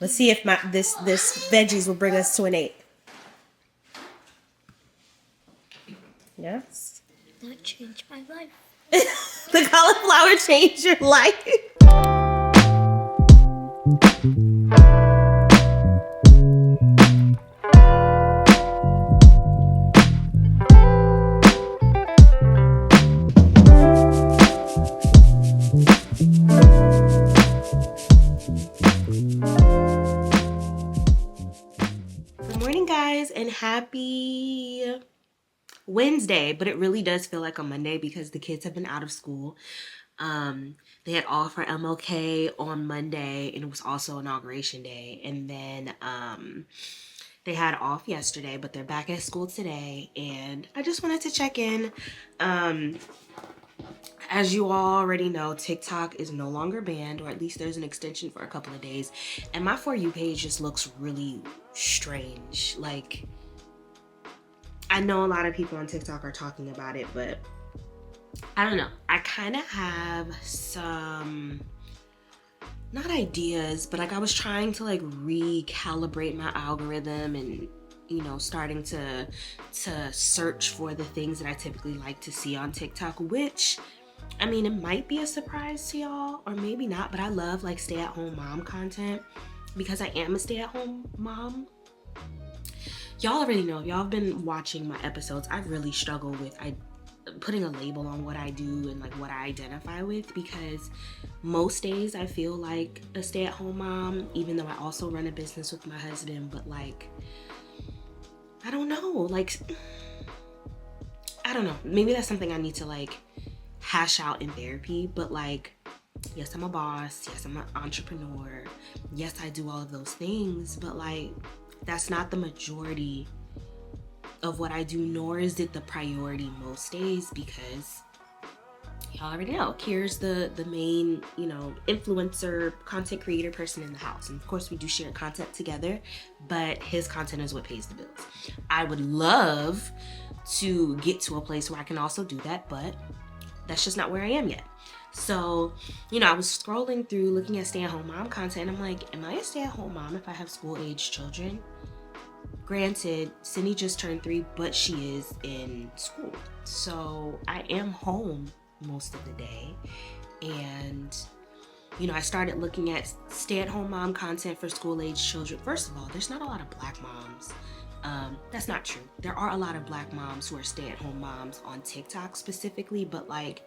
Let's see if this veggies will bring us to an 8. Yes. That changed my life. The cauliflower changed your life. Good morning, guys, and happy Wednesday, but it really does feel like a Monday because the kids have been out of school. They had off for MLK on Monday, and it was also Inauguration Day. And then they had off yesterday, but they're back at school today. And I just wanted to check in. As you all already know, TikTok is no longer banned, or at least there's an extension for a couple of days. And my For You page just looks really strange. Like, I know a lot of people on TikTok are talking about it, but I don't know. I kind of have some, not ideas, but like I was trying to like recalibrate my algorithm and, you know, starting to search for the things that I typically like to see on TikTok, which, I mean, it might be a surprise to y'all or maybe not, but I love like stay-at-home mom content because I am a stay-at-home mom. Y'all already know, if y'all have been watching my episodes, I really struggle with putting a label on what I do and like what I identify with, because most days I feel like a stay-at-home mom, even though I also run a business with my husband. But like, I don't know, like, I don't know, maybe that's something I need to like hash out in therapy. But like, yes, I'm a boss, yes, I'm an entrepreneur, yes, I do all of those things, but like, that's not the majority of what I do, nor is it the priority most days, because y'all already know Kier's the main, you know, influencer, content creator person in the house. And of course we do share content together, but his content is what pays the bills. I would love to get to a place where I can also do that, but that's just not where I am yet. So, you know, I was scrolling through looking at stay-at-home mom content, and I'm like, am I a stay-at-home mom if I have school-age children? Granted, Cindy just turned 3, but she is in school. So I am home most of the day. And, you know, I started looking at stay-at-home mom content for school-age children. First of all, there's not a lot of Black moms. That's not true. There are a lot of Black moms who are stay-at-home moms on TikTok specifically, but like,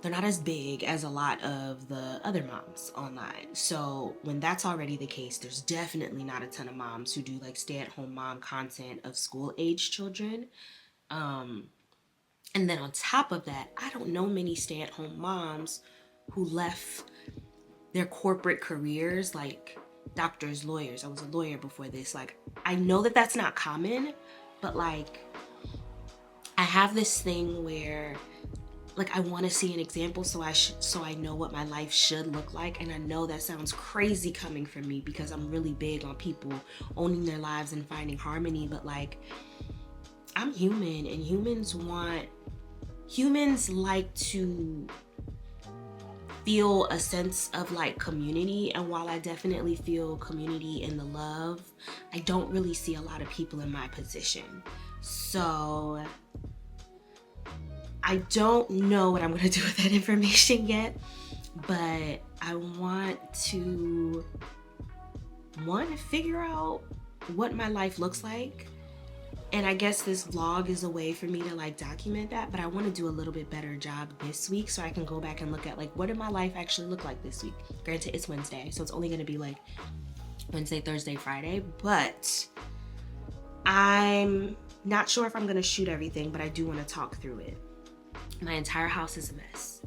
they're not as big as a lot of the other moms online. So when that's already the case, there's definitely not a ton of moms who do like stay-at-home mom content of school-age children. And then on top of that, I don't know many stay-at-home moms who left their corporate careers, like doctors, lawyers. I was a lawyer before this. Like, I know that that's not common, but like, I have this thing where like, I want to see an example so I know what my life should look like. And I know that sounds crazy coming from me because I'm really big on people owning their lives and finding harmony. But like, I'm human, and humans like to feel a sense of like community. And while I definitely feel community in the love, I don't really see a lot of people in my position. So I don't know what I'm going to do with that information yet, but I want to figure out what my life looks like. And I guess this vlog is a way for me to like document that, but I want to do a little bit better job this week so I can go back and look at like, what did my life actually look like this week? Granted, it's Wednesday, so it's only going to be like Wednesday, Thursday, Friday, but I'm not sure if I'm going to shoot everything, but I do want to talk through it. My entire house is a mess.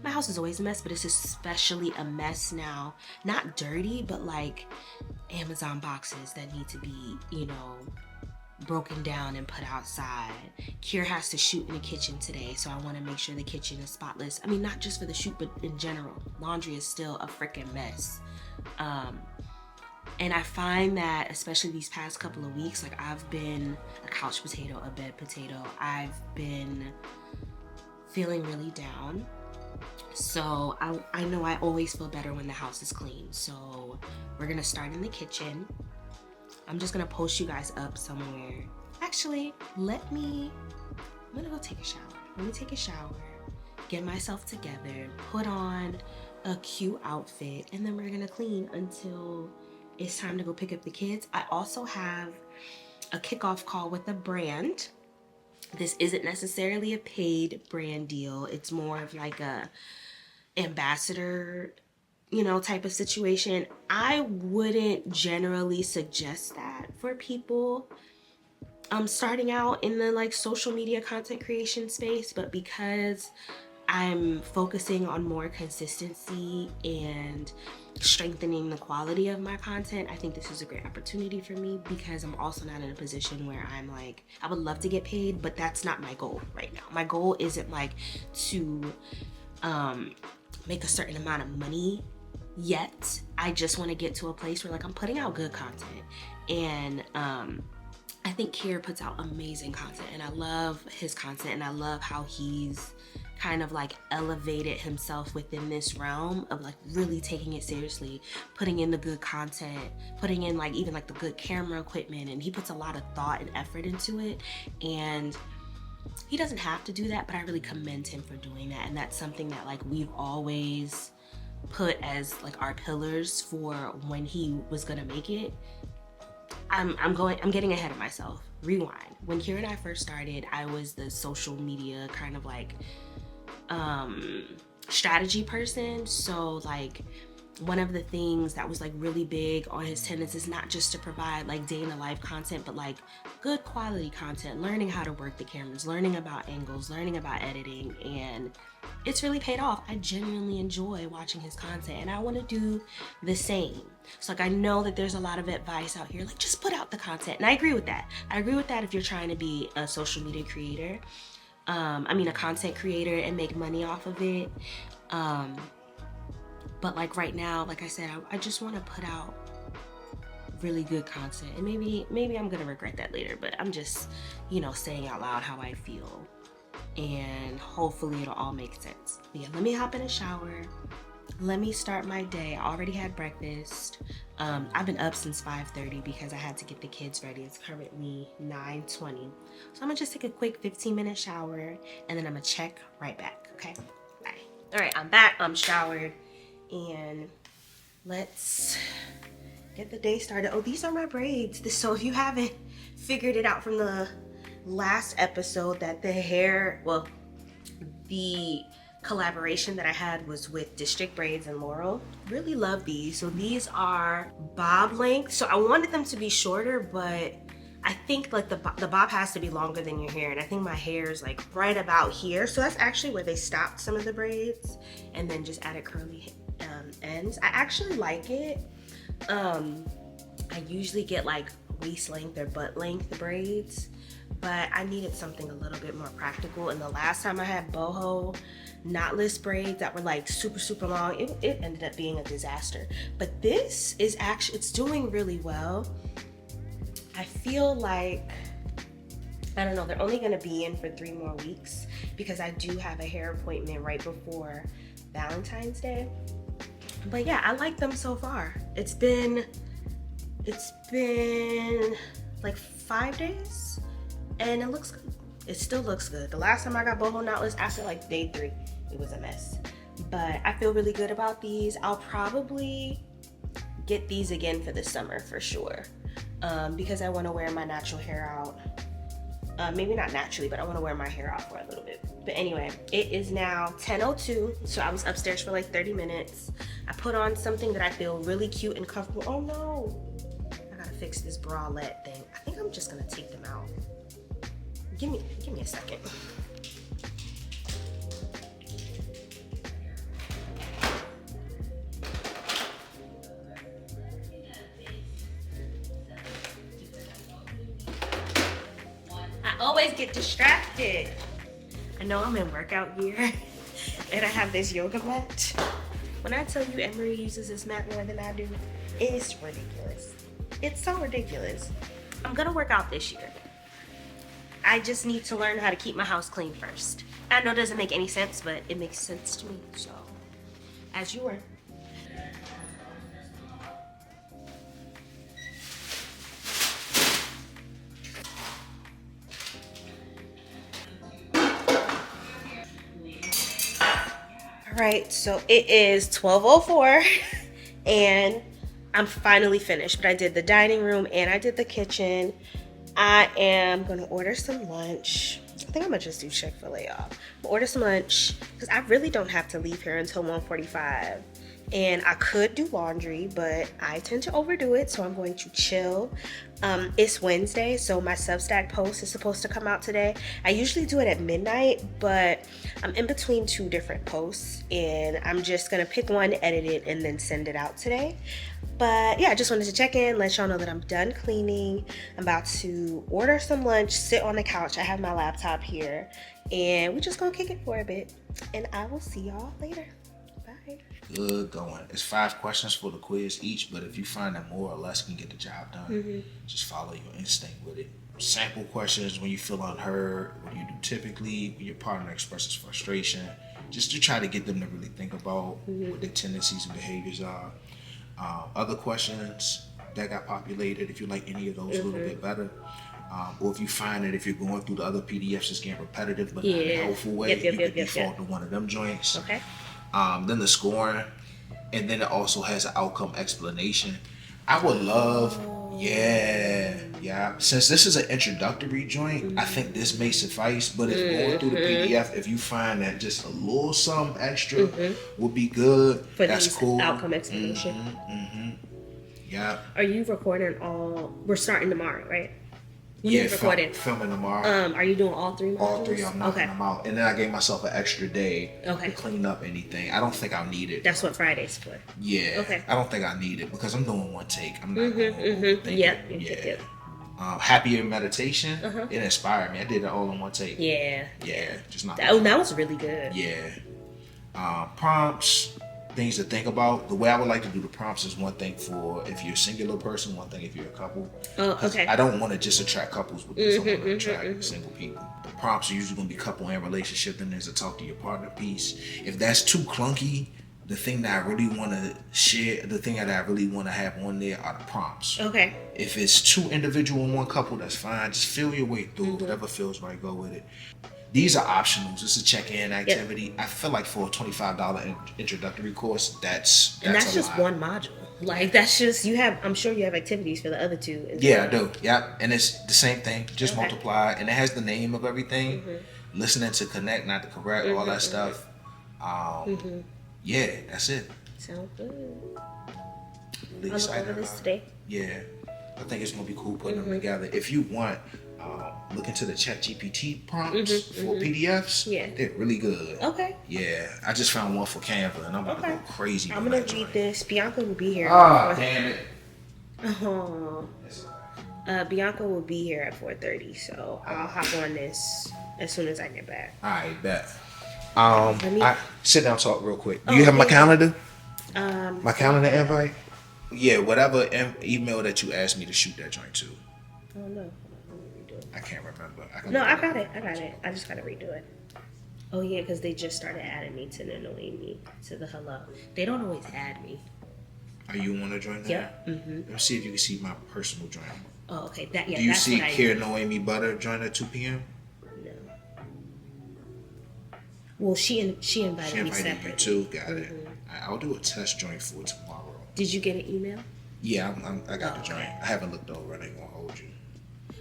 My house is always a mess, but it's especially a mess now. Not dirty, but like Amazon boxes that need to be, you know, broken down and put outside. Kier has to shoot in the kitchen today, so I want to make sure the kitchen is spotless. I mean, not just for the shoot, but in general. Laundry is still a freaking mess. And I find that, especially these past couple of weeks, like I've been a couch potato, a bed potato. I've been feeling really down. So I know I always feel better when the house is clean. So we're gonna start in the kitchen. I'm just gonna post you guys up somewhere. Actually, I'm gonna go take a shower. Let me take a shower, get myself together, put on a cute outfit, and then we're gonna clean until it's time to go pick up the kids. I also have a kickoff call with a brand. This isn't necessarily a paid brand deal. It's more of like a ambassador, type of situation. I wouldn't generally suggest that for people starting out in the like social media content creation space, but because I'm focusing on more consistency and strengthening the quality of my content, I think this is a great opportunity for me, because I'm also not in a position where I'm like, I would love to get paid, but that's not my goal right now. My goal isn't like to make a certain amount of money yet. I just want to get to a place where like I'm putting out good content, and I think Kier puts out amazing content, and I love his content, and I love how he's kind of like elevated himself within this realm of like really taking it seriously, putting in the good content, putting in like even like the good camera equipment, and he puts a lot of thought and effort into it. And he doesn't have to do that, but I really commend him for doing that. And that's something that like we've always put as like our pillars for when he was gonna make it. I'm getting ahead of myself. Rewind. When Kier and I first started, I was the social media kind of like strategy person. So like one of the things that was like really big on his tenets is not just to provide like day in the life content, but like good quality content, learning how to work the cameras, learning about angles, learning about editing, and it's really paid off. I genuinely enjoy watching his content, and I want to do the same. So like I know that there's a lot of advice out here, like just put out the content, and I agree with that. I agree with that if you're trying to be a social media creator, a content creator and make money off of it. But like right now, like I said, I just want to put out really good content, and maybe I'm gonna regret that later, but I'm just, saying out loud how I feel, and hopefully it'll all make sense. But yeah, let me hop in a shower. Let me start my day. I already had breakfast. I've been up since 5:30 because I had to get the kids ready. It's currently 9:20. So I'm gonna just take a quick 15-minute shower, and then I'm gonna check right back, okay? Bye. All right, I'm back, I'm showered, and let's get the day started. Oh, these are my braids. So if you haven't figured it out from the last episode, that the collaboration that I had was with District Braids and Laurel. Really love these. So these are bob length. So I wanted them to be shorter, but I think like the bob has to be longer than your hair, and I think my hair is like right about here. So that's actually where they stopped some of the braids and then just added curly ends. I actually like it. I usually get like waist length or butt length braids, but I needed something a little bit more practical. And the last time I had boho knotless braids that were like super long, it ended up being a disaster. But this is actually, it's doing really well. I feel like, I don't know, they're only gonna be in for 3 more weeks because I do have a hair appointment right before Valentine's Day. But yeah, I like them so far. It's been like 5 days, and it looks good. It still looks good. The last time I got boho knotless, after like day 3, it was a mess. But I feel really good about these. I'll probably get these again for the summer for sure, because I want to wear my natural hair out. Maybe not naturally, but I want to wear my hair out for a little bit. But anyway, it is now 10:02, so I was upstairs for like 30 minutes. I put on something that I feel really cute and comfortable. Oh no, I gotta fix this bralette thing. I think I'm just gonna take them out. Give me a second. I always get distracted. I know I'm in workout gear and I have this yoga mat. When I tell you Emery uses this mat more than I do, it's ridiculous. It's so ridiculous. I'm gonna work out this year. I just need to learn how to keep my house clean first. I know it doesn't make any sense, but it makes sense to me, so. As you were. All right, so it is 12:04 and I'm finally finished, but I did the dining room and I did the kitchen. I am gonna order some lunch. I think I'm gonna just do Chick-fil-A, y'all. Order some lunch because I really don't have to leave here until 1:45. And I could do laundry, but I tend to overdo it, so I'm going to chill. It's Wednesday, so my Substack post is supposed to come out today. I usually do it at midnight, but I'm in between two different posts, and I'm just gonna pick one, edit it, and then send it out today. But yeah, I just wanted to check in, let y'all know that I'm done cleaning. I'm about to order some lunch, sit on the couch. I have my laptop here, and we're just gonna kick it for a bit. And I will see y'all later. Bye. Good going. It's 5 questions for the quiz each, but if you find that more or less can get the job done, just follow your instinct with it. Sample questions: when you feel unheard, what do you do typically when your partner expresses frustration, just to try to get them to really think about what their tendencies and behaviors are. Other questions that got populated, if you like any of those a little bit better. Or if you find that if you're going through the other PDFs, it's getting repetitive, but not in a helpful way, you can default to one of them joints. Okay. Then the scoring, and then it also has an outcome explanation. I would love, since this is an introductory joint, I think this may suffice, but if going through the PDF, if you find that just a little something extra would be good, for that's these cool. Outcome explanation. Yeah. Are you recording all? We're starting tomorrow, right? Filming tomorrow. Are you doing all 3 modules? All 3, I'm knocking them out. And then I gave myself an extra day to clean up anything. I don't think I'll need it. That's what Friday's for. Yeah. Okay. I don't think I need it because I'm doing one take. I'm not going Yep. Happier meditation. It inspired me. I did it all in one take. Yeah. Just not. That was really good. Yeah. Prompts. Things to think about. The way I would like to do the prompts is one thing for if you're a singular person, one thing if you're a couple. Okay. I don't want to just attract couples with this. I want to attract single people. The prompts are usually going to be couple and relationship. Then there's a talk to your partner piece. If that's too clunky, the thing that I really want to share, the thing that I really want to have on there are the prompts. Okay. If it's 2 individual and 1 couple, that's fine. Just feel your way through. Whatever feels right, go with it. These are optionals. It's a check-in activity. Yep. I feel like for a $25 introductory course, that's just lot. One module. Like that's just I'm sure you have activities for the other 2 as well. I do. Yeah, and it's the same thing. Just multiply, and it has the name of everything. Listening to connect, not to correct, all that stuff. Yeah, that's it. Sounds good. Really I'll look over this today. Yeah, I think it's gonna be cool putting them together. If you want. Look into the ChatGPT prompts for PDFs. Yeah, they're really good. Okay. Yeah, I just found one for Canva, and I'm about to go crazy. I'm gonna read this. Bianca will be here. Damn it. Bianca will be here at 4:30, so I'll hop on this as soon as I get back. All right, bet. I sit down, talk real quick. Do you have my calendar? My calendar invite. Yeah, whatever email that you asked me to shoot that joint to. Oh no. I can't remember. I got it. I just gotta redo it. Oh yeah, because they just started adding me to the annoying me to the hello. They don't always add me. Are you want to join that? Yeah. Let me see if you can see my personal join. Oh, okay. Do you see Kier Noemi Butter join at 2 p.m.? No. Well, she invited me separately. You too. Got it. I'll do a test join for tomorrow. Did you get an email? Yeah, I got the join. I haven't looked over. I ain't gonna hold you.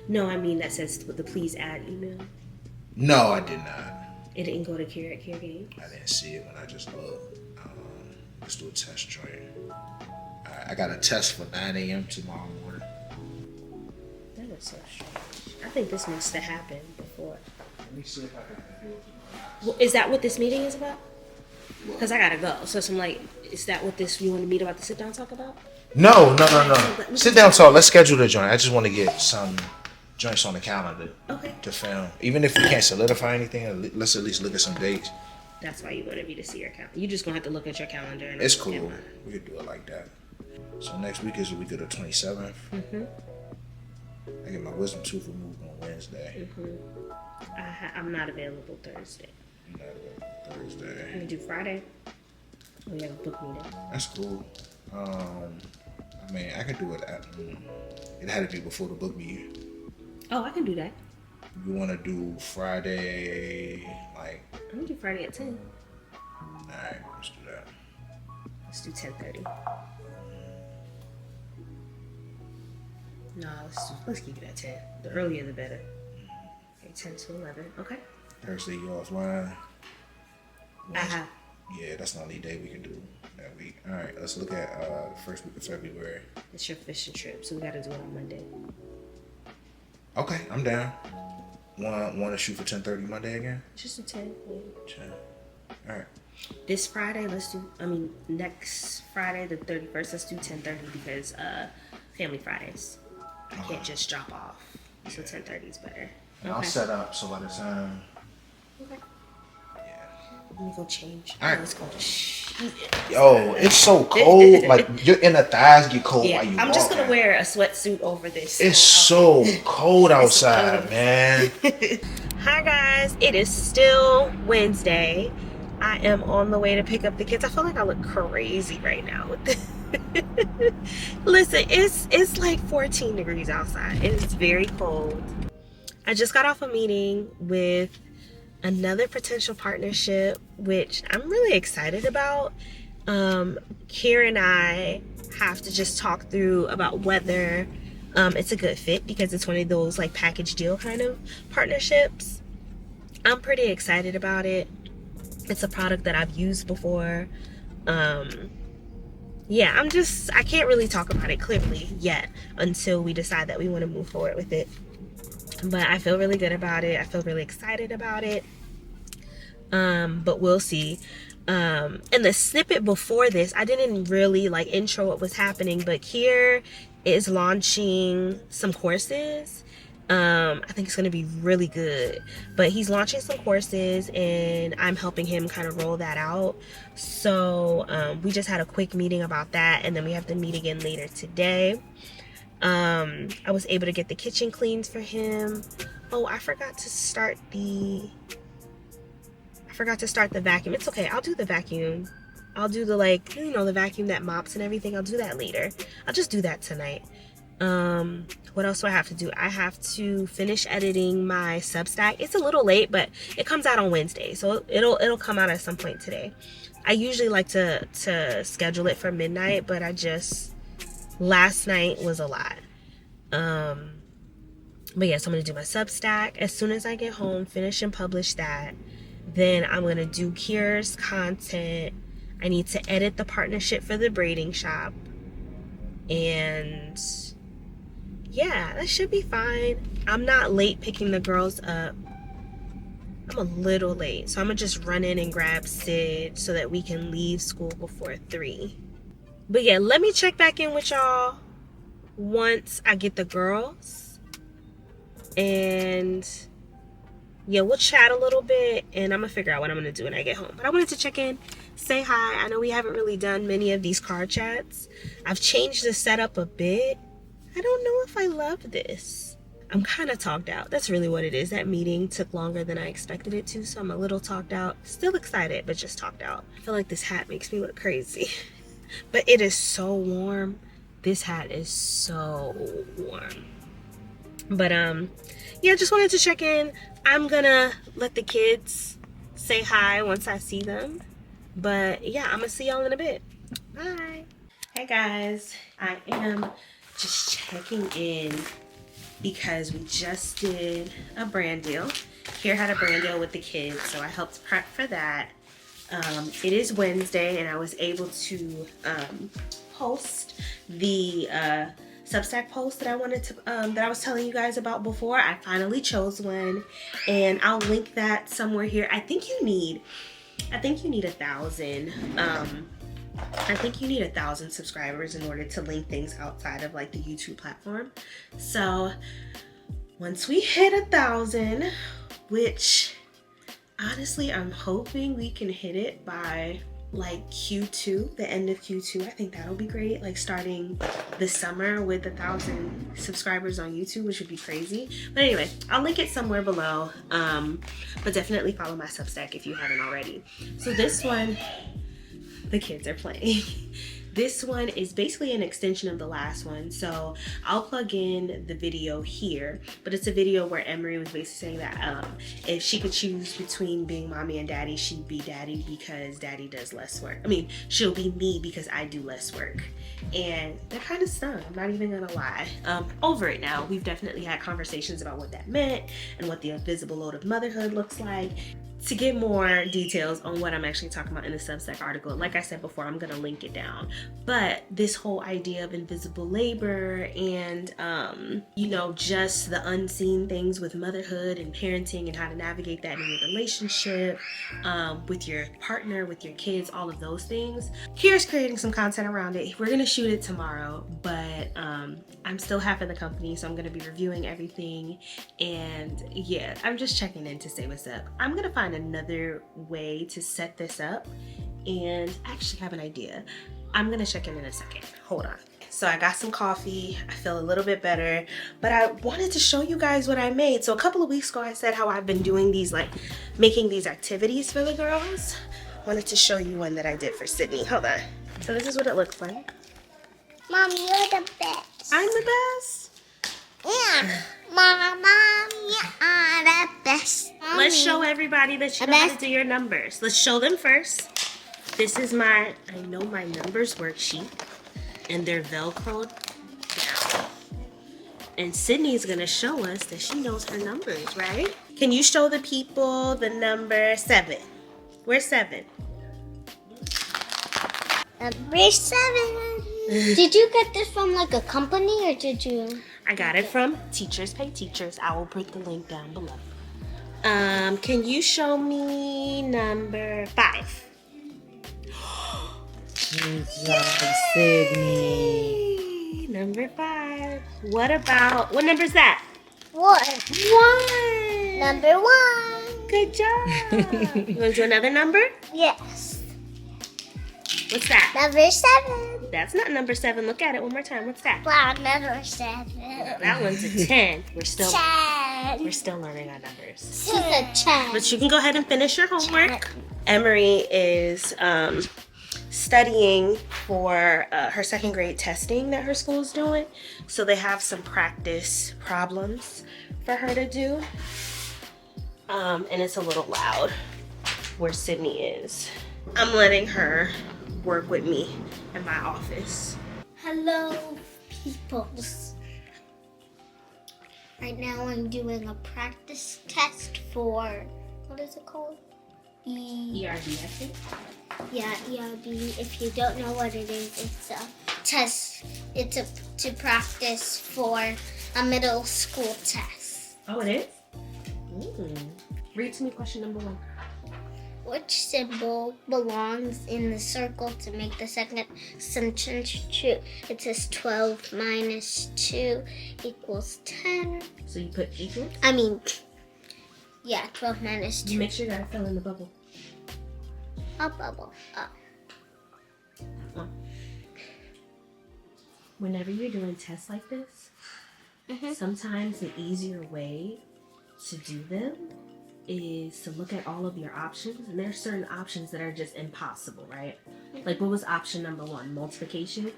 No, I mean that says the please add email. No, I did not. It didn't go to Kier at Kier Games? I didn't see it when I just looked. Let's do a test join. I got a test for 9 a.m. tomorrow morning. That is so strange. I think this needs to happen before. Let me see if I can do it tomorrow. Well, is that what this meeting is about? Because I gotta go. So I'm like, is that what you want to meet about the sit down talk about? No. Sit down talk. Let's schedule the joint. I just want to get some joints on the calendar to film. Even if we can't solidify anything, let's at least look at some dates. That's why you wanted me to see your calendar. You just gonna have to look at your calendar. And it's cool. We could do it like that. So next week is the week of the 27th. I get my wisdom tooth removed on Wednesday. I'm not available Thursday. You're not available Thursday. Can we do Friday? We have a book meeting. That's cool. I mean, I can do it. It had to be before the book meeting. Oh, I can do that. You want to do Friday, like? I'm gonna do Friday at 10. All right, let's do that. Let's do 10:30. No, let's keep it at 10. The earlier the better. Okay, 10 to 11. Okay. Thursday, you offline? Uh-huh. Yeah, that's the only day we can do that week. All right, let's look at the first week of February. It's your fishing trip, so we gotta do it on Monday. Okay, I'm down. Want to shoot for 10:30 Monday again? Just a 10. Yeah. 10. All right. This Friday, next Friday, the 31st, let's do 10:30 because family Fridays. I can't just drop off. So 10:30 is better. And I'll set up so by the time. Okay. Yeah. Let me go change. All right. Let's go. Yo, it's so cold. Like your inner thighs get cold while you I'm just gonna walking. wear a sweatsuit over this. It's so cold outside, man. Hi guys, it is still Wednesday. I am on the way to pick up the kids. I feel like I look crazy right now with this. Listen, it's like 14 degrees outside. It is very cold. I just got off a meeting with another potential partnership, which I'm really excited about. Kier and I have to just talk through about whether it's a good fit, because it's one of those like package deal kind of partnerships. I'm pretty excited about it. It's a product that I've used before. Yeah, I can't really talk about it clearly yet until we decide that we want to move forward with it. But I feel really good about it. I feel really excited about it. But we'll see. And the snippet before this, I didn't really like intro what was happening, but Kier is launching some courses. I think it's going to be really good, but he's launching some courses and I'm helping him kind of roll that out. So we just had a quick meeting about that, and then we have to meet again later today. I was able to get the kitchen cleaned for him. Oh, I forgot to start the vacuum. It's okay. I'll do the vacuum. I'll do the the vacuum that mops and everything. I'll do that later. I'll just do that tonight. What else do I have to do? I have to finish editing my Substack. It's a little late, but it comes out on Wednesday, so it'll come out at some point today. I usually like to schedule it for midnight, but last night was a lot. But yeah, so I'm gonna do my Substack as soon as I get home, finish and publish that. Then I'm gonna do Kier's content. I need to edit the partnership for the braiding shop, and yeah, that should be fine. I'm not late picking the girls up. I'm a little late, so I'm gonna just run in and grab Sid so that we can leave school before 3. But yeah, let me check back in with y'all once I get the girls, and yeah, we'll chat a little bit, and I'm gonna figure out what I'm gonna do when I get home. But I wanted to check in, say hi. I know we haven't really done many of these car chats. I've changed the setup a bit. I don't know if I love this. I'm kind of talked out. That's really what it is. That meeting took longer than I expected it to, so I'm a little talked out. Still excited, but just talked out. I feel like this hat makes me look crazy. But it is so warm. This hat is so warm. But yeah, just wanted to check in. I'm gonna let the kids say hi once I see them. But yeah, I'm gonna see y'all in a bit. Bye. Hey guys, I am just checking in because we just did a brand deal. Kier had a brand deal with the kids, so I helped prep for that. It is Wednesday, and I was able to post the Substack post that I wanted to that I was telling you guys about before. I finally chose one, and I'll link that somewhere here. I think you need 1,000. I think you need 1,000 subscribers in order to link things outside of like the YouTube platform. So once we hit 1,000, which honestly I'm hoping we can hit it by like Q2, the end of Q2. I think that'll be great. Like starting this summer with 1,000 subscribers on YouTube, which would be crazy. But anyway, I'll link it somewhere below. But definitely follow my Substack if you haven't already. So this one, the kids are playing. This one is basically an extension of the last one. So I'll plug in the video here, but it's a video where Emery was basically saying that if she could choose between being mommy and daddy, she'd be daddy because daddy does less work. I mean, she'll be me because I do less work. And that kind of stung, I'm not even gonna lie. Over it now. We've definitely had conversations about what that meant and what the invisible load of motherhood looks like. To get more details on what I'm actually talking about in the Substack article, like I said before, I'm gonna link it down. But this whole idea of invisible labor and, you know, just the unseen things with motherhood and parenting and how to navigate that in your relationship, with your partner, with your kids, all of those things. Kier's creating some content around it. We're gonna shoot it tomorrow, but I'm still half in the company, so I'm gonna be reviewing everything. And yeah, I'm just checking in to say what's up. I'm gonna find another way to set this up, and I actually have an idea. I'm gonna check in a second. Hold on. So I got some coffee. I feel a little bit better, but I wanted to show you guys what I made. So a couple of weeks ago, I said how I've been doing these, like making these activities for the girls. Wanted to show you one that I did for Sydney. Hold on. So this is what it looks like. Mom, you're the best. I'm the best. Yeah. Mom, you are the best. Mommy. Let's show everybody that you know how to do your numbers. Let's show them first. This is my I know my numbers worksheet, and they're Velcroed down. And Sydney's gonna show us that she knows her numbers, right? Can you show the people the number 7? Where's 7? Number 7. Did you get this from like a company or did you? I got it from Teachers Pay Teachers. I will put the link down below. Can you show me number 5? Good job, Sydney. Number 5. What number is that? 1. 1. Number 1. Good job. You want to do another number? Yes. What's that? Number 7. That's not number 7. Look at it one more time. What's that? Wow, number 7. That one's a 10. We're still 10. learning our numbers. She's a 10. But you can go ahead and finish your homework. Emery is studying for her 2nd grade testing that her school is doing. So they have some practice problems for her to do. And it's a little loud where Sydney is. I'm letting her work with me in my office. Hello, peoples. Right now I'm doing a practice test for, what is it called? ERB, I think. Yeah, ERB. If you don't know what it is, it's a test. It's to practice for a middle school test. Oh, it is? Read to me question number 1. Which symbol belongs in the circle to make the second sentence true? It says 12 minus 2 equals 10. So you put equals? Yeah, 12 minus 2. You make sure that I fill in the bubble. A bubble. Oh. Whenever you're doing tests like this, sometimes the easier way to do them is to look at all of your options, and there are certain options that are just impossible, right? Like, what was option number 1? Multiplication?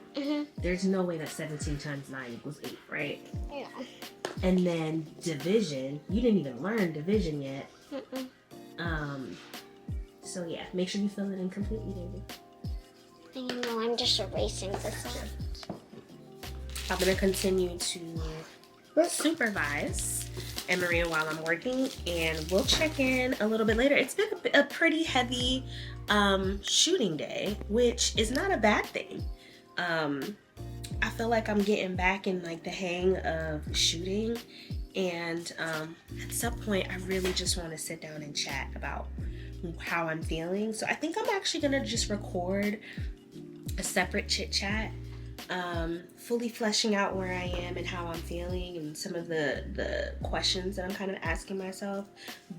There's no way that 17 times 9 equals 8, right? Yeah. And then division, you didn't even learn division yet. So yeah, make sure you fill it in completely, baby. I know, I'm just erasing this out. I'm gonna continue to supervise Emery while I'm working, and we'll check in a little bit later. It's been a pretty heavy shooting day, which is not a bad thing. I feel like I'm getting back in like the hang of shooting, and at some point I really just want to sit down and chat about how I'm feeling. So I think I'm actually gonna just record a separate chit chat, fully fleshing out where I am and how I'm feeling and some of the questions that I'm kind of asking myself.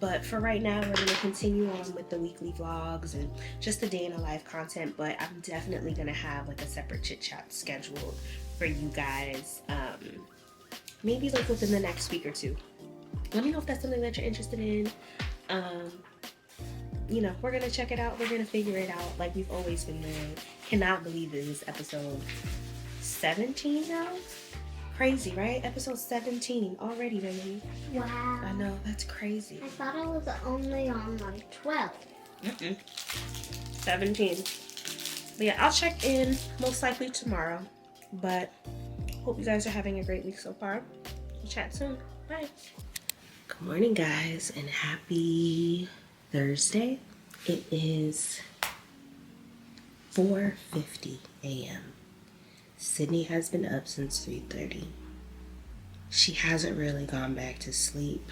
But for right now, we're gonna continue on with the weekly vlogs and just the day in a life content. But I'm definitely gonna have like a separate chit chat scheduled for you guys, maybe like within the next week or 2. Let me know if that's something that you're interested in. you know, we're gonna check it out. We're gonna figure it out like we've always been doing. Cannot believe it is episode 17 now. Crazy, right? Episode 17 already, baby. Wow. I know, that's crazy. I thought I was only on like 12. 17. But yeah, I'll check in most likely tomorrow. But hope you guys are having a great week so far. We'll chat soon. Bye. Good morning, guys, and happy Thursday. It is 4:50 a.m. Sydney has been up since 3:30. She hasn't really gone back to sleep.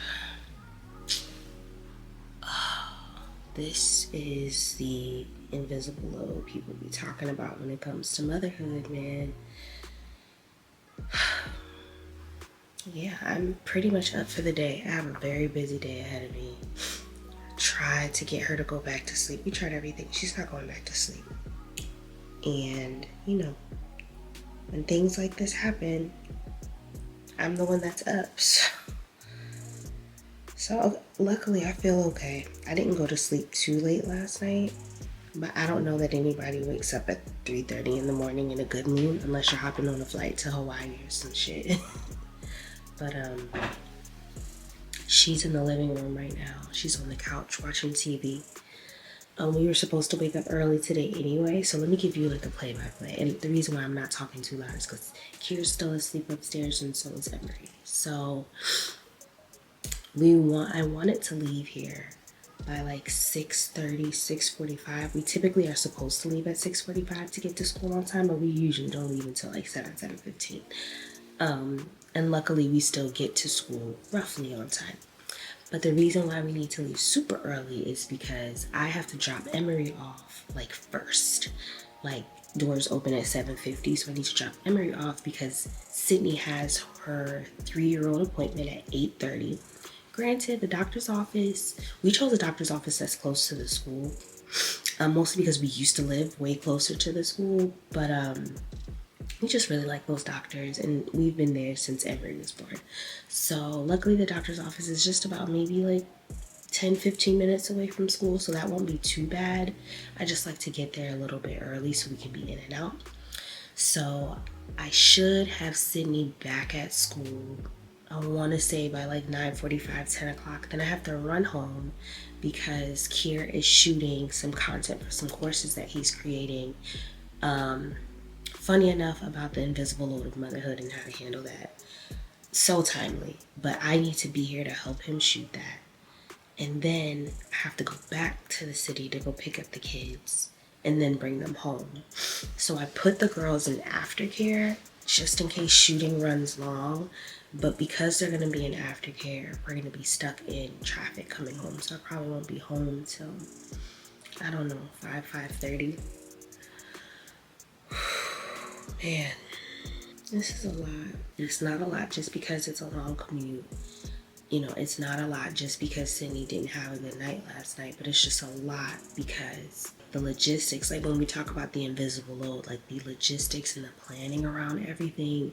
This is the invisible load people be talking about when it comes to motherhood, man. Yeah, I'm pretty much up for the day. I have a very busy day ahead of me. Tried to get her to go back to sleep. We tried everything. She's not going back to sleep. And, you know, when things like this happen, I'm the one that's up. So luckily I feel okay. I didn't go to sleep too late last night, but I don't know that anybody wakes up at 3:30 in the morning in a good mood unless you're hopping on a flight to Hawaii or some shit. But she's in the living room right now. She's on the couch watching TV. We were supposed to wake up early today anyway, so let me give you like a play-by-play. And the reason why I'm not talking too loud is because Kier's still asleep upstairs and so is Emery. So I wanted to leave here by like 6:30, 6:45. We typically are supposed to leave at 6:45 to get to school on time, but we usually don't leave until like 7:15. And luckily we still get to school roughly on time. But the reason why we need to leave super early is because I have to drop Emery off like first. Like doors open at 7:50, so I need to drop Emery off because Sydney has her 3-year-old appointment at 8:30. Granted, the doctor's office, we chose a doctor's office that's close to the school, mostly because we used to live way closer to the school, but we just really like those doctors, and we've been there since Emery was born. So luckily the doctor's office is just about maybe like 10-15 minutes away from school, so that won't be too bad. I just like to get there a little bit early so we can be in and out. So I should have Sydney back at school, I want to say by like 9:45, 10 o'clock. Then I have to run home because Kier is shooting some content for some courses that he's creating. Funny enough about the invisible load of motherhood and how to handle that. So timely. But I need to be here to help him shoot that. And then I have to go back to the city to go pick up the kids and then bring them home. So I put the girls in aftercare just in case shooting runs long. But because they're going to be in aftercare, we're going to be stuck in traffic coming home. So I probably won't be home till, I don't know, 5:30. Man, this is a lot. It's not a lot just because it's a long commute. You know, it's not a lot just because Sydney didn't have a good night last night, but it's just a lot because the logistics, like when we talk about the invisible load, like the logistics and the planning around everything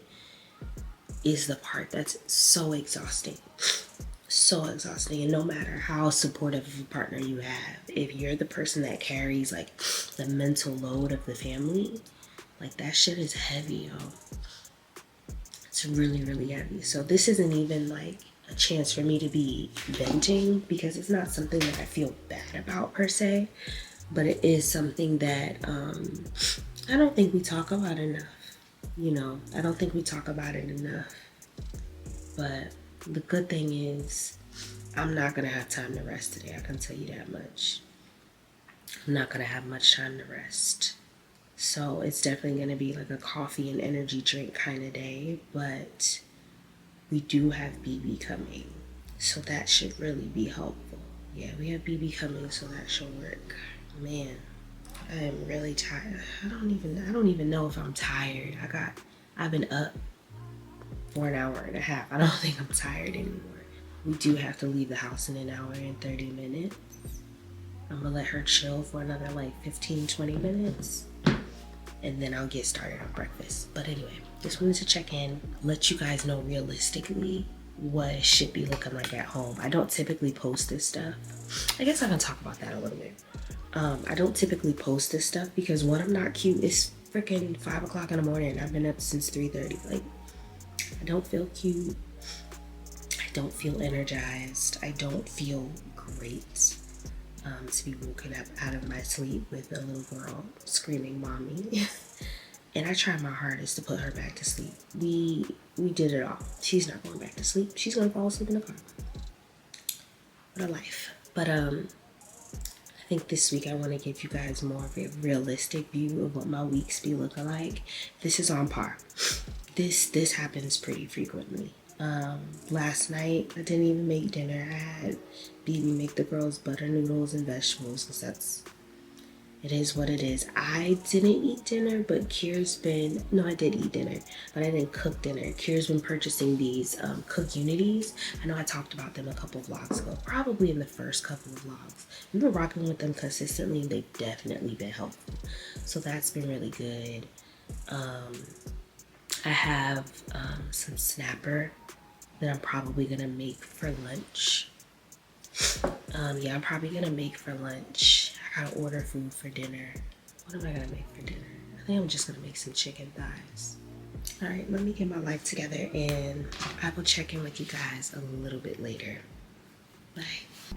is the part that's so exhausting. So exhausting. And no matter how supportive of a partner you have, if you're the person that carries like the mental load of the family, like that shit is heavy, yo. It's really, really heavy. So this isn't even like a chance for me to be venting because it's not something that I feel bad about per se, but it is something that I don't think we talk about enough. You know, I don't think we talk about it enough. But the good thing is I'm not gonna have time to rest today. I can tell you that much. I'm not gonna have much time to rest. So it's definitely gonna be like a coffee and energy drink kind of day, but we do have BB coming, so that should really be helpful. Yeah, we have BB coming, so that should work. Man, I am really tired. I don't even know if I'm tired. I've been up for an hour and a half. I don't think I'm tired anymore. We do have to leave the house in an hour and 30 minutes. I'm gonna let her chill for another like 15-20 minutes. And then I'll get started on breakfast. But anyway, just wanted to check in, let you guys know realistically what it should be looking like at home. I don't typically post this stuff. I guess I can talk about that a little bit. I don't typically post this stuff because one, I'm not cute. It's freaking 5 o'clock in the morning. I've been up since 3:30. Like, I don't feel cute. I don't feel energized. I don't feel great to be woken up out of my sleep with a little girl screaming "mommy." And I try my hardest to put her back to sleep. We did it all. She's not going back to sleep. She's gonna fall asleep in the car. What a life. But I think this week I want to give you guys more of a realistic view of what my weeks be looking like. This is on par. This happens pretty frequently. Last night I didn't even make dinner. I had BB make the girls butter noodles and vegetables because it is what it is. I didn't eat dinner, but Kier's been, no, I did eat dinner, but I didn't cook dinner. Kier's been purchasing these Cook Unities. I know I talked about them a couple vlogs ago, probably in the first couple of vlogs. We've been rocking with them consistently and they've definitely been helpful. So that's been really good. I have some snapper that I'm probably gonna make for lunch. Yeah, I'm probably gonna make for lunch. I gotta order food for dinner. What am I gonna make for dinner? I think I'm just gonna make some chicken thighs. All right, let me get my life together and I will check in with you guys a little bit later. Bye.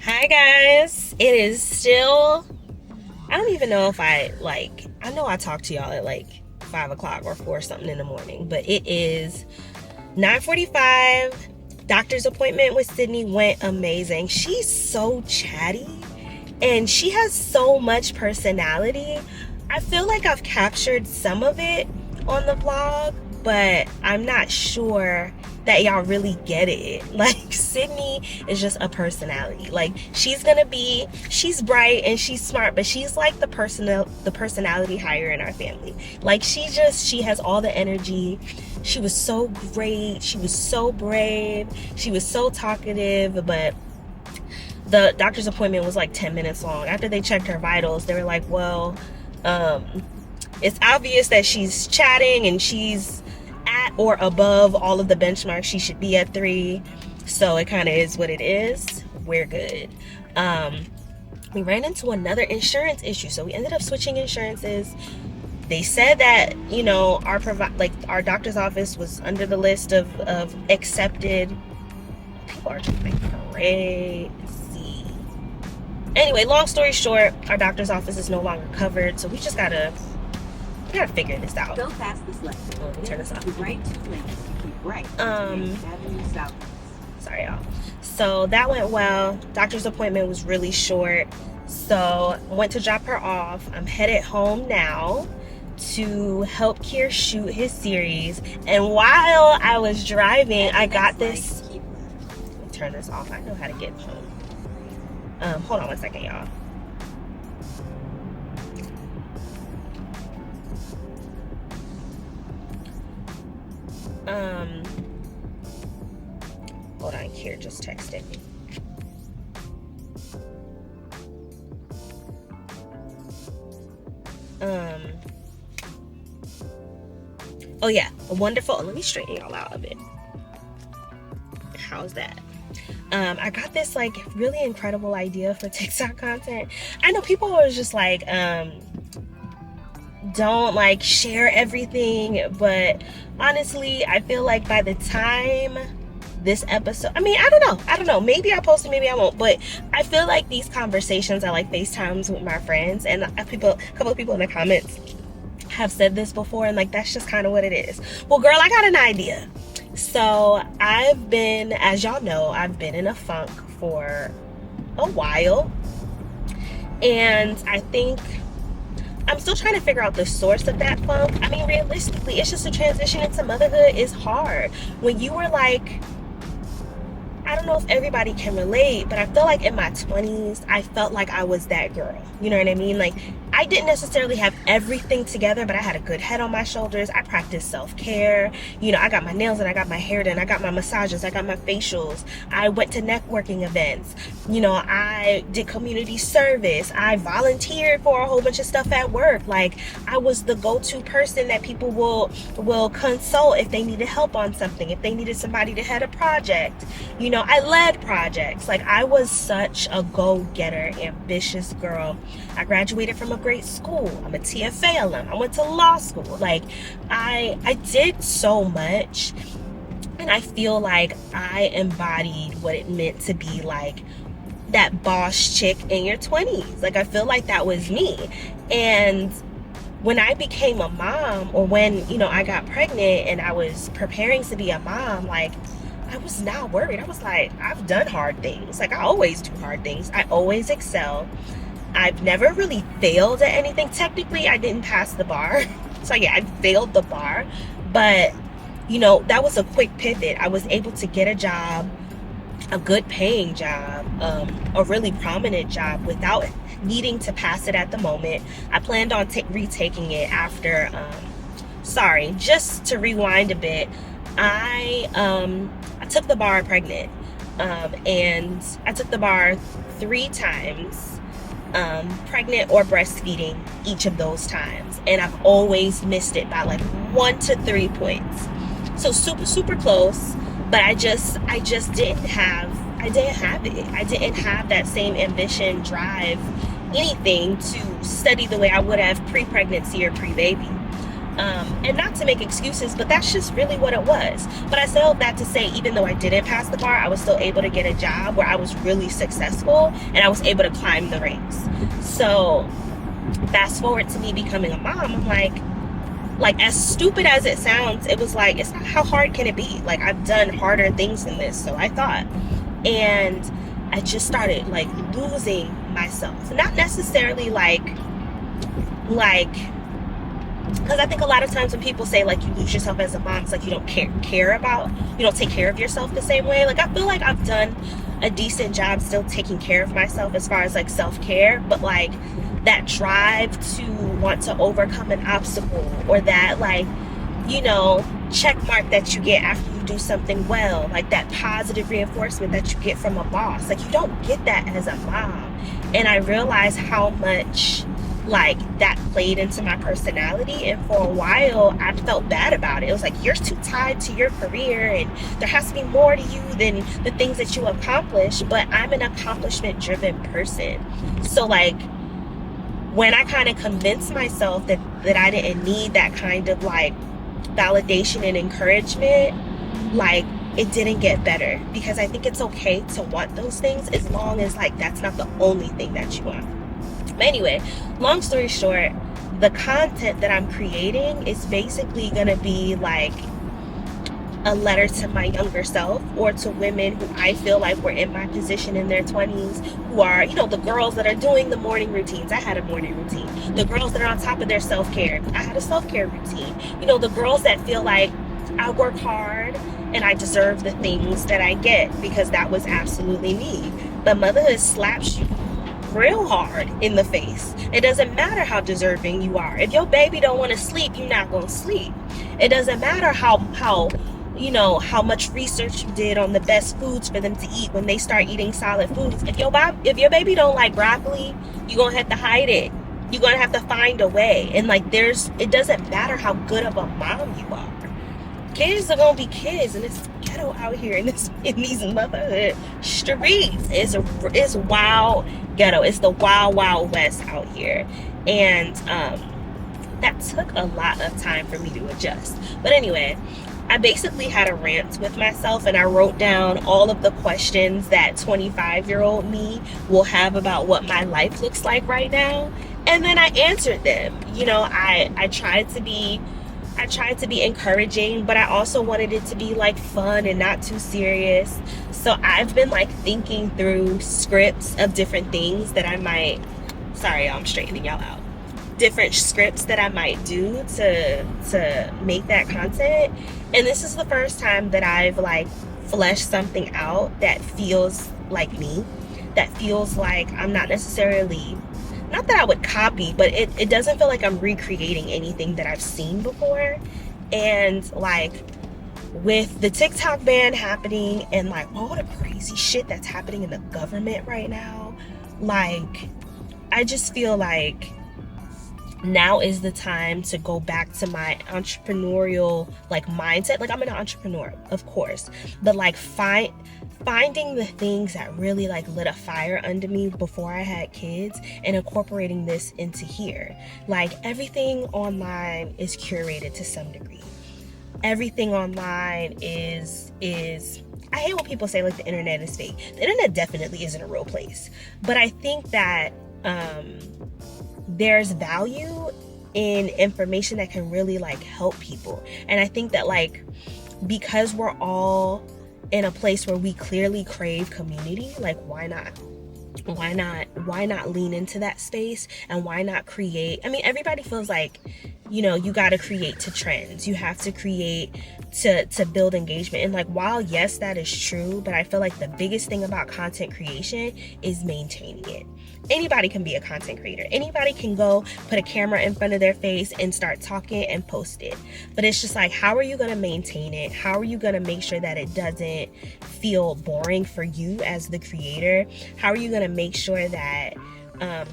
Hi guys, it is still, I don't even know if I know I talked to y'all at like 5 o'clock or 4 something in the morning, but it is 9:45. Doctor's appointment with Sydney went amazing. She's so chatty and she has so much personality. I feel like I've captured some of it on the vlog, but I'm not sure that y'all really get it. Like, Sydney is just a personality. Like, she's bright and she's smart, but she's like the personality hire in our family. Like, she has all the energy. She was so great. She was so brave. She was so talkative, but the doctor's appointment was like 10 minutes long. After they checked her vitals, they were like, well, it's obvious that she's chatting and she's at or above all of the benchmarks she should be at 3. So it kind of is what it is. We're good. We ran into another insurance issue. So we ended up switching insurances. They said that, you know, our doctor's office was under the list of accepted. People are just like crazy. Anyway, long story short, our doctor's office is no longer covered, so we gotta figure this out. Go past this left. Let me turn this off. Keep right 2 lanes. Keep right. Avenue South. Sorry, y'all. So that went well. Doctor's appointment was really short, so I went to drop her off. I'm headed home now to help Kier shoot his series. And while I was driving, I got this. Let me turn this off. I know how to get home. Hold on one second, y'all. Hold on, Kier just texted me. Oh yeah, wonderful. Let me straighten y'all out a bit. How's that? I got this like really incredible idea for TikTok content. I know people are just like, don't like share everything, but honestly, I feel like by the time this episode, I don't know, maybe I'll post it, maybe I won't, but I feel like these conversations are like FaceTimes with my friends, and a couple of people in the comments have said this before, and like that's just kind of what it is. Well, girl, I got an idea. So I've been, as y'all know, I've been in a funk for a while, and I think I'm still trying to figure out the source of that funk. I mean, realistically, it's just a transition into motherhood is hard. When you were like, I don't know if everybody can relate, but I feel like in my 20s, I felt like I was that girl. You know what I mean? Like, I didn't necessarily have everything together, but I had a good head on my shoulders. I practiced self-care. You know, I got my nails done, I got my hair done, I got my massages, I got my facials. I went to networking events. You know, I did community service. I volunteered for a whole bunch of stuff at work. Like, I was the go-to person that people will consult if they needed help on something, if they needed somebody to head a project. You know, I led projects. Like, I was such a go-getter, ambitious girl. I graduated from a great school. I'm a TFA alum. I went to law school. Like, I did so much, and I feel like I embodied what it meant to be like that boss chick in your 20s. Like, I feel like that was me. And when I became a mom, or when, you know, I got pregnant and I was preparing to be a mom, like, I was not worried. I was like, I've done hard things. Like, I always do hard things. I always excel. I've never really failed at anything. Technically, I didn't pass the bar. So yeah, I failed the bar. But, you know, that was a quick pivot. I was able to get a job, a good paying job, a really prominent job without needing to pass it at the moment. I planned on retaking it after, just to rewind a bit. I took the bar pregnant, and I took the bar 3 times, pregnant or breastfeeding each of those times, and I've always missed it by like 1 to 3 points. So super close, but I just didn't have it. I didn't have that same ambition, drive, anything to study the way I would have pre-pregnancy or pre-baby. And not to make excuses, but that's just really what it was. But I say all that to say, even though I didn't pass the bar, I was still able to get a job where I was really successful, and I was able to climb the ranks. So fast forward to me becoming a mom, I'm like, as stupid as it sounds, it was like, it's not, how hard can it be? Like, I've done harder things than this, so I thought. And I just started like losing myself. Not necessarily like because I think a lot of times when people say like you lose yourself as a mom, it's like you don't you don't take care of yourself the same way. Like, I feel like I've done a decent job still taking care of myself as far as like self-care, but like that drive to want to overcome an obstacle, or that, like, you know, check mark that you get after you do something well, like that positive reinforcement that you get from a boss, like you don't get that as a mom. And I realized how much like that played into my personality, and for a while I felt bad about it. It was like, you're too tied to your career, and there has to be more to you than the things that you accomplish. But I'm an accomplishment driven person, so like when I kind of convinced myself that I didn't need that kind of like validation and encouragement, like it didn't get better, because I think it's okay to want those things as long as like that's not the only thing that you want. But anyway, long story short, the content that I'm creating is basically going to be like a letter to my younger self, or to women who I feel like were in my position in their 20s, who are, you know, the girls that are doing the morning routines. I had a morning routine. The girls that are on top of their self-care. I had a self-care routine. You know, the girls that feel like I work hard and I deserve the things that I get, because that was absolutely me. But motherhood slaps you real hard in the face. It doesn't matter how deserving you are. If your baby don't want to sleep, you're not going to sleep. It doesn't matter how you know, how much research you did on the best foods for them to eat when they start eating solid foods. If your baby don't like broccoli, you're going to have to hide it. You're going to have to find a way. And like, it doesn't matter how good of a mom you are. Kids are going to be kids, and it's ghetto out here in these motherhood streets. It's wild ghetto. It's the wild west out here. And that took a lot of time for me to adjust. But anyway, I basically had a rant with myself, and I wrote down all of the questions that 25-year-old me will have about what my life looks like right now. And then I answered them. You know, I tried to be encouraging, but I also wanted it to be like fun and not too serious. So I've been like thinking through scripts of different things that I might, sorry, I'm straightening y'all out. Different scripts that I might do to make that content. And this is the first time that I've like fleshed something out that feels like me, that feels like I'm not not that I would copy, but it doesn't feel like I'm recreating anything that I've seen before. And like with the TikTok ban happening and like all the crazy shit that's happening in the government right now, like I just feel like now is the time to go back to my entrepreneurial like mindset. Like I'm an entrepreneur, of course, but like finding the things that really like lit a fire under me before I had kids and incorporating this into here. Like everything online is curated to some degree. Everything online is I hate when people say like the internet is fake. The internet definitely isn't a real place, but I think that there's value in information that can really like help people. And I think that like because we're all in a place where we clearly crave community, like why not lean into that space, and why not create? I mean, everybody feels like, you know, you got to create to trends, you have to create to build engagement. And like, while yes, that is true, but I feel like the biggest thing about content creation is maintaining it. Anybody can be a content creator. Anybody can go put a camera in front of their face and start talking and post it. But it's just like, how are you going to maintain it? How are you going to make sure that it doesn't feel boring for you as the creator? How are you going to make sure that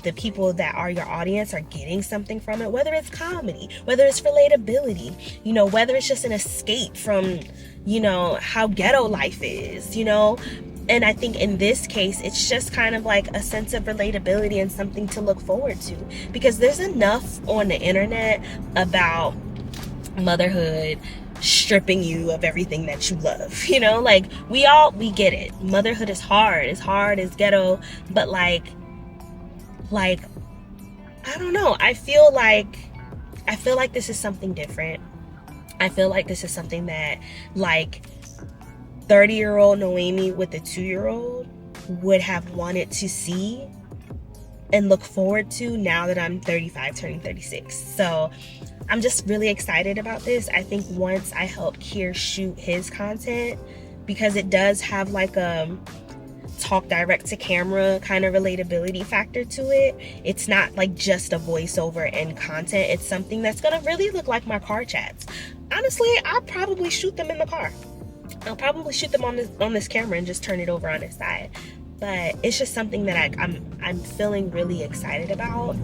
the people that are your audience are getting something from it? Whether it's comedy, whether it's relatability, you know, whether it's just an escape from, you know, how ghetto life is, you know. And I think in this case, it's just kind of like a sense of relatability and something to look forward to, because there's enough on the internet about motherhood stripping you of everything that you love, you know. Like we get it. Motherhood is hard, it's ghetto, but like I don't know, I feel like this is something different. I feel like this is something that like 30-year-old Noemi with a 2-year-old would have wanted to see and look forward to now that I'm 35 turning 36. So I'm just really excited about this. I think once I help Kier shoot his content, because it does have like a talk direct to camera kind of relatability factor to it. It's not like just a voiceover and content. It's something that's gonna really look like my car chats. Honestly, I'll probably shoot them in the car. I'll probably shoot them on this camera and just turn it over on its side. But it's just something that I'm feeling really excited about.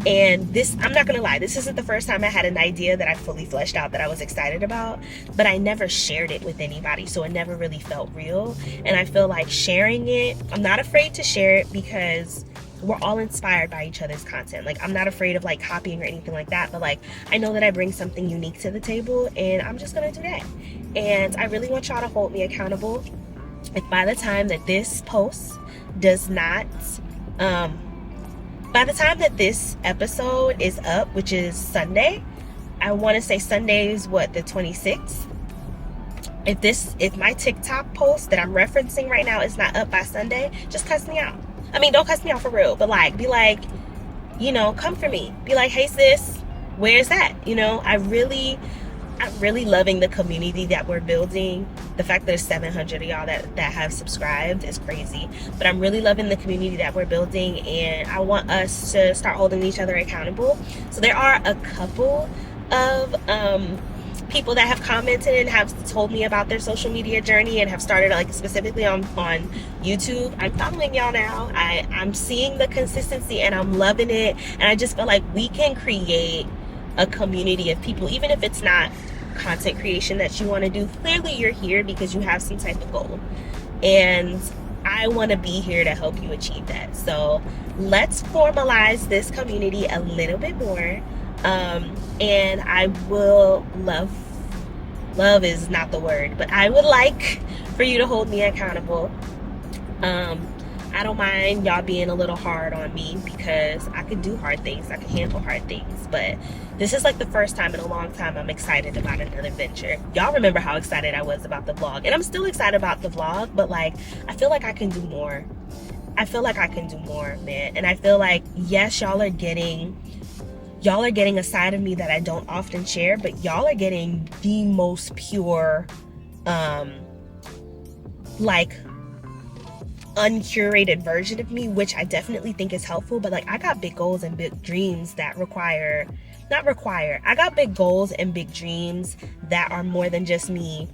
And this, I'm not gonna lie, this isn't the first time I had an idea that I fully fleshed out that I was excited about, but I never shared it with anybody, so it never really felt real. And I feel like sharing it, I'm not afraid to share it because we're all inspired by each other's content. Like I'm not afraid of like copying or anything like that, but like I know that I bring something unique to the table, and I'm just gonna do that. And I really want y'all to hold me accountable. If by the time that this post does not by the time that this episode is up, which is Sunday, I want to say Sunday is what, the 26th. If my TikTok post that I'm referencing right now is not up by Sunday, just cuss me out. I mean, don't cuss me out for real, but like be like, you know, come for me. Be like, hey sis, where's that? You know, I'm really loving the community that we're building. The fact that there's 700 of y'all that have subscribed is crazy. But I'm really loving the community that we're building, and I want us to start holding each other accountable. So there are a couple of people that have commented and have told me about their social media journey and have started like specifically on YouTube. I'm following y'all now. I'm seeing the consistency and I'm loving it. And I just feel like we can create a community of people, even if it's not content creation that you want to do. Clearly you're here because you have some type of goal, and I want to be here to help you achieve that. So let's formalize this community a little bit more, and I will love is not the word, but I would like for you to hold me accountable. I don't mind y'all being a little hard on me because I can do hard things. I can handle hard things. But this is like the first time in a long time I'm excited about another venture. Y'all remember how excited I was about the vlog. And I'm still excited about the vlog, but like, I feel like I can do more. I feel like I can do more, man. And I feel like, yes, y'all are getting a side of me that I don't often share, but y'all are getting the most pure, like uncurated version of me, which I definitely think is helpful. But like, I got big goals and big dreams that I got big goals and big dreams that are more than just me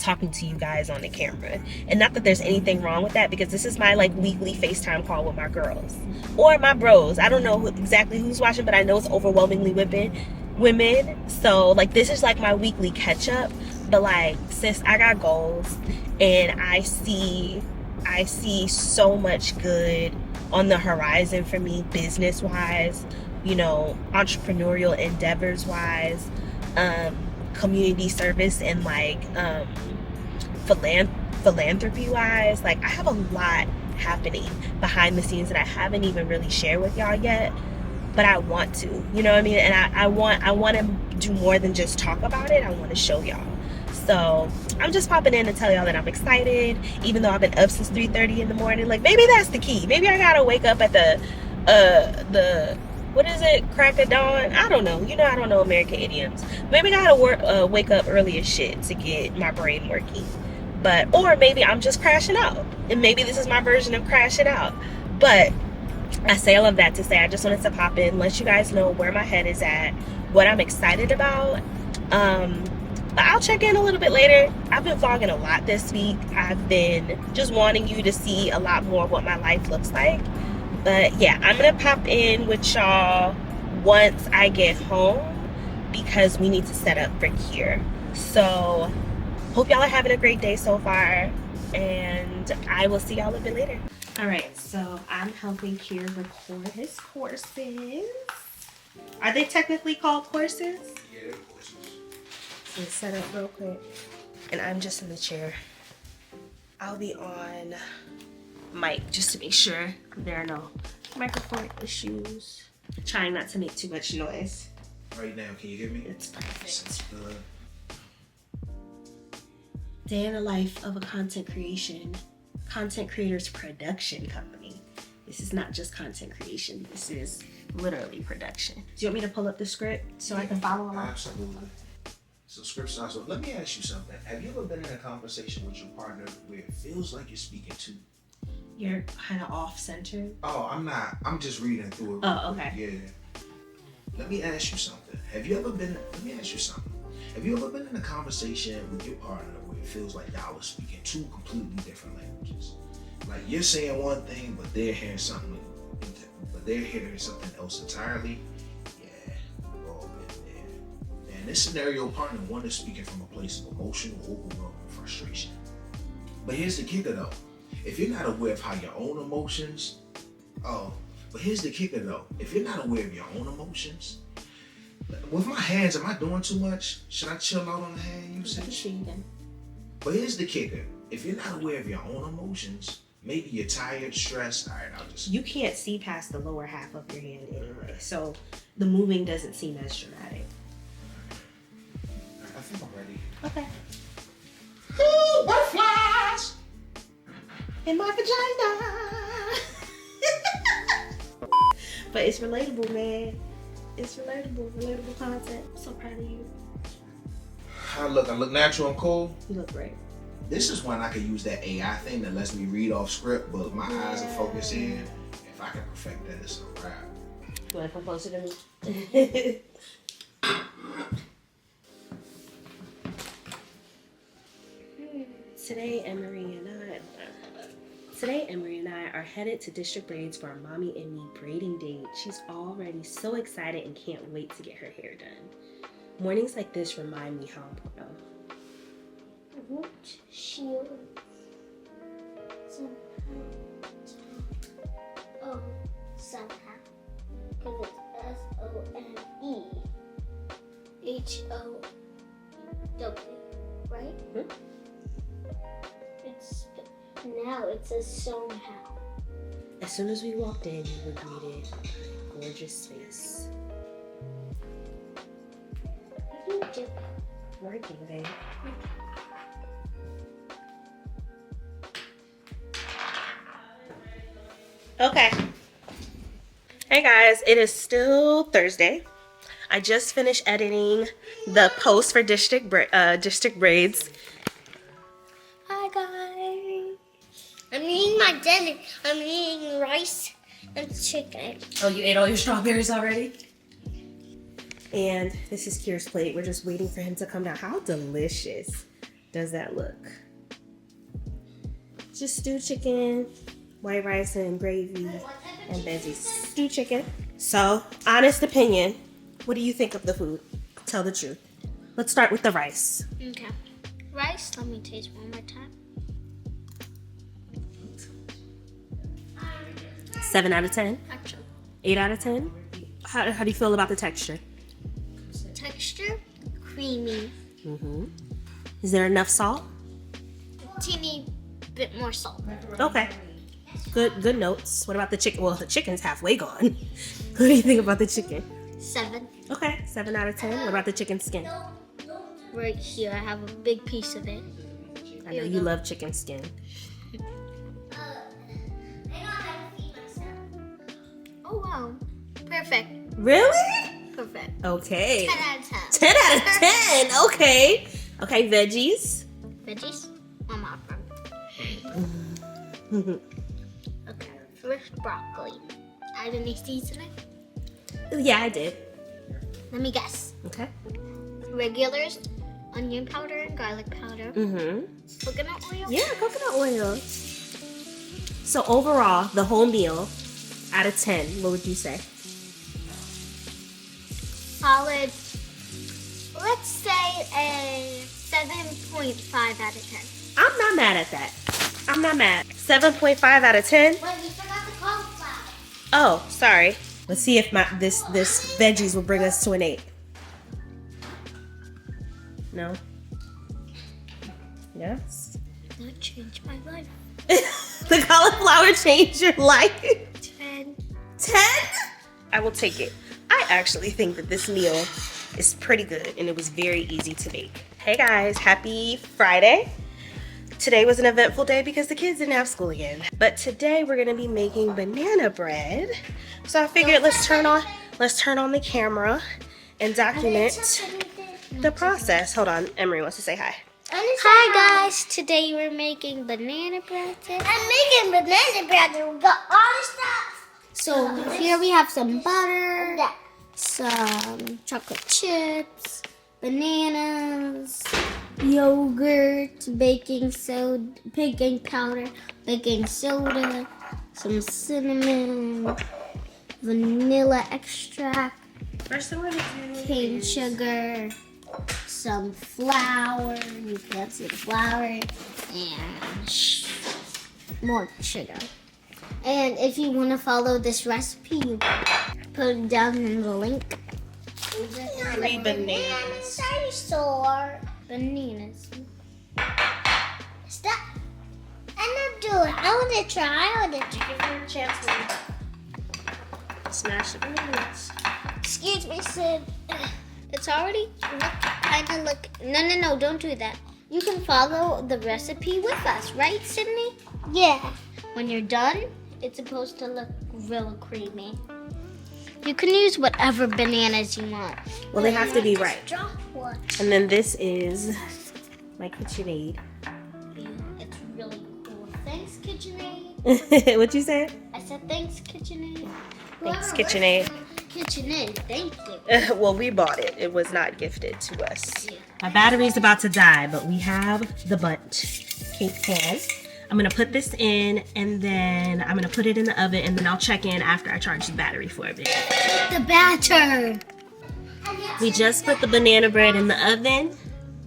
talking to you guys on the camera. And not that there's anything wrong with that, because this is my like weekly FaceTime call with my girls or my bros. I don't know exactly who's watching, but I know it's overwhelmingly women. So like, this is like my weekly catch up. But like, sis, I got goals, and I see so much good on the horizon for me, business wise, you know, entrepreneurial endeavors wise, community service, and like philanthropy wise. Like, I have a lot happening behind the scenes that I haven't even really shared with y'all yet, but I want to, you know what I mean? And I want to do more than just talk about it. I want to show y'all. So I'm just popping in to tell y'all that I'm excited, even though I've been up since 3:30 in the morning. Like, maybe that's the key. Maybe I gotta wake up at the what is it, crack of dawn? I don't know. You know, I don't know American idioms. Maybe I gotta wake up early as shit to get my brain working. But, or maybe I'm just crashing out, and maybe this is my version of crashing out. But I say all of that to say, I just wanted to pop in, let you guys know where my head is at, what I'm excited about. But I'll check in a little bit later. I've been vlogging a lot this week. I've been just wanting you to see a lot more of what my life looks like. But yeah, I'm gonna pop in with y'all once I get home, because we need to set up for Kier. So hope y'all are having a great day so far, and I will see y'all a bit later. All right, so I'm helping Kier record his courses. Are they technically called courses? Yeah, they're courses. Let's set up real quick. And I'm just in the chair. I'll be on mic just to make sure there are no microphone issues. Trying not to make too much noise. Right now, can you hear me? It's perfect. Sounds good. Day in the life of a content creators production company. This is not just content creation. This is literally production. Do you want me to pull up the script so I can follow along? Absolutely. So scripts are, so let me ask you something. Have you ever been in a conversation with your partner where it feels like you're speaking to? You're kind of off-center. Oh, I'm not. I'm just reading through it. Oh, okay. Yeah. Let me ask you something. Have you ever been in a conversation with your partner where it feels like y'all are speaking two completely different languages? Like, you're saying one thing, but they're hearing something else entirely? Yeah, we've all been there. In this scenario, partner one is speaking from a place of emotional overwhelm and frustration. But here's the kicker though. If you're not aware of how your own emotions, if you're not aware of your own emotions, with my hands, am I doing too much? Should I chill out on the hand usage? But here's the kicker. If you're not aware of your own emotions, maybe you're tired, stressed. All right, You can't see past the lower half of your hand anyway, so the moving doesn't seem as dramatic. I think I'm ready. Okay. Ooh, butterflies! In my vagina. But it's relatable, man. It's relatable content. I'm so proud of you. I look natural and cool. You look great. This is when I could use that AI thing that lets me read off script, but my eyes are focused in. If I can perfect that, it's a wrap. You want to come closer to me? Today, Emery and I are headed to District Braids for our mommy and me braiding date. She's already so excited and can't wait to get her hair done. Mornings like this remind me how important. Root shield somehow. Because it's SOMEHOW, right? Now it says somehow. As soon as we walked in, we were greeted by a gorgeous space. What are you doing? Working, babe. Okay. Hey guys, it is still Thursday. I just finished editing the post for District Braids. Hi guys. I'm eating my dinner. I'm eating rice and chicken. Oh, you ate all your strawberries already? And this is Kier's plate. We're just waiting for him to come down. How delicious does that look? Just stewed chicken, white rice and gravy, and veggies. Stewed chicken. So, honest opinion, what do you think of the food? Tell the truth. Let's start with the rice. Okay. Rice, let me taste one more time. 7 out of 10? Actually, 8 out of 10? How do you feel about the texture? texture, creamy. Is there enough salt? A teeny bit more salt. Okay. Good notes. What about the chicken? Well, the chicken's halfway gone. What do you think about the chicken? 7. Okay, 7 out of 10. What about the chicken skin? Right here, I have a big piece of it. I know you love chicken skin. Oh wow. Perfect. Really? Perfect. Okay. 10 out of 10. 10 out of 10. Okay. Okay, veggies. Veggies? I'm off from. Okay. Fresh broccoli. Add any seasoning? Yeah, I did. Let me guess. Okay. Regulars, onion powder and garlic powder. Coconut oil? Yeah, coconut oil. So overall, the whole meal, out of 10, what would you say? Solid, let's say a 7.5 out of 10. I'm not mad at that. I'm not mad. 7.5 out of 10. Wait, you forgot the cauliflower. Oh, sorry. Let's see if this veggies will bring us to an 8. No? Yes? That changed my life. The cauliflower changed your life? 10. 10? I will take it. I actually think that this meal is pretty good and it was very easy to make. Hey guys, happy Friday. Today was an eventful day because the kids didn't have school again. But today we're gonna be making banana bread. So I figured let's turn on the camera and document the process. Hold on, Emery wants to say hi. Hi guys, today we're making banana bread. I'm making banana bread. We got all the stuff. So here we have some butter, some chocolate chips, bananas, yogurt, baking powder, baking soda, some cinnamon, vanilla extract, First thing we're gonna do cane sugar, some flour, you can't see the flour, and more sugar. And if you want to follow this recipe, you put it down in the link. 3 bananas. Dinosaur. Bananas. Stop. I'm not doing it. I want to try. Give her a chance to smash the bananas. Excuse me, Sid. It's already No, don't do that. You can follow the recipe with us, right, Sydney? Yeah. When you're done, it's supposed to look real creamy. You can use whatever bananas you want. Well, they have to be right. Drop one. And then this is my KitchenAid. It's really cool. Thanks, KitchenAid. What'd you say? I said thanks, KitchenAid. Thanks, KitchenAid. KitchenAid, thank you. Well, we bought it. It was not gifted to us. My battery's about to die, but we have the bundt cake pan. I'm gonna put this in, and then I'm gonna put it in the oven, and then I'll check in after I charge the battery for a bit. The batter. We just put the banana bread in the oven.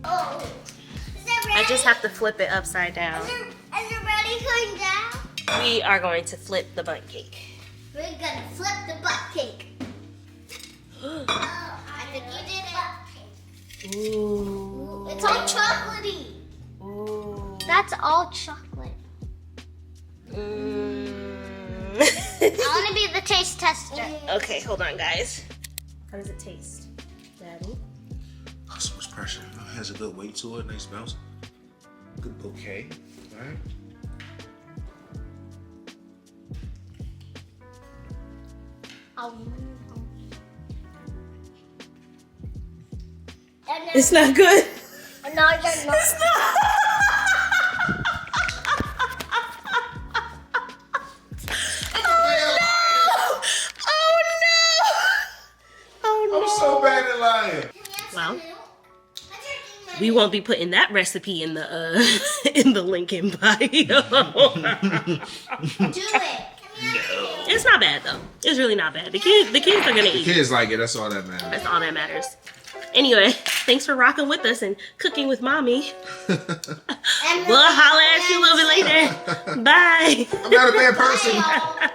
Oh, is it ready? I just have to flip it upside down. Is it ready going down? We are going to flip the bundt cake. We're gonna flip the butt cake. Oh, I think you did it. Ooh. It's all chocolatey. Ooh. That's all chocolate. I want to be the taste tester. Okay, hold on, guys. How does it taste, Daddy? Oh, so much pressure. It has a good weight to it, nice bounce. Good bouquet, right? It's not good. No, you're not. It's not. We won't be putting that recipe in the in the link in bio. Do it. It's not bad though. It's really not bad. The kids are gonna eat. The kids like it. That's all that matters. That's all that matters. Anyway, thanks for rocking with us and cooking with mommy. We'll holla at you a little bit later. Bye. I'm not a bad person. Bye, y'all.